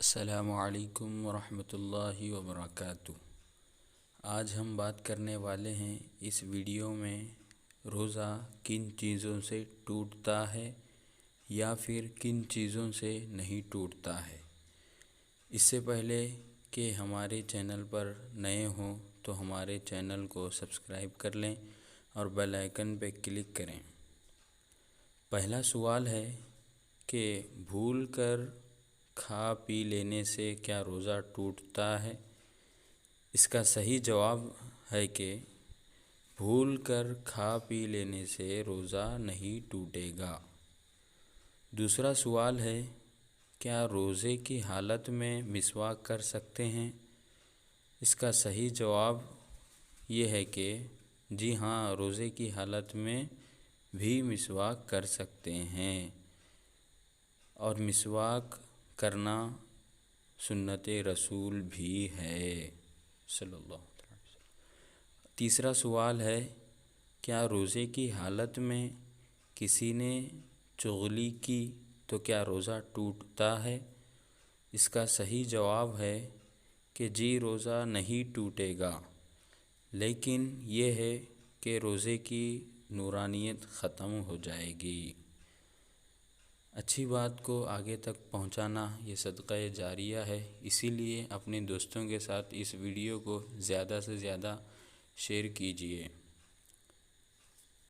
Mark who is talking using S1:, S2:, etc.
S1: السلام علیکم ورحمۃ اللہ وبرکاتہ۔ آج ہم بات کرنے والے ہیں اس ویڈیو میں روزہ کن چیزوں سے ٹوٹتا ہے یا پھر کن چیزوں سے نہیں ٹوٹتا ہے۔ اس سے پہلے کہ ہمارے چینل پر نئے ہوں تو ہمارے چینل کو سبسکرائب کر لیں اور بیل آئیکن پہ کلک کریں۔ پہلا سوال ہے کہ بھول کر کھا پی لینے سے کیا روزہ ٹوٹتا ہے؟ اس کا صحیح جواب ہے کہ بھول کر کھا پی لینے سے روزہ نہیں ٹوٹے گا۔ دوسرا سوال ہے کیا روزے کی حالت میں مسواک کر سکتے ہیں؟ اس کا صحیح جواب یہ ہے کہ جی ہاں، روزے کی حالت میں بھی مسواک کر سکتے ہیں، اور مسواک کرنا سنت رسول بھی ہے صلی اللہ علیہ وسلم۔ تیسرا سوال ہے کیا روزے کی حالت میں کسی نے چغلی کی تو کیا روزہ ٹوٹتا ہے؟ اس کا صحیح جواب ہے کہ جی روزہ نہیں ٹوٹے گا، لیکن یہ ہے کہ روزے کی نورانیت ختم ہو جائے گی۔ اچھی بات کو آگے تک پہنچانا یہ صدقہ جاریہ ہے، اسی لیے اپنے دوستوں کے ساتھ اس ویڈیو کو زیادہ سے زیادہ شیئر کیجیے۔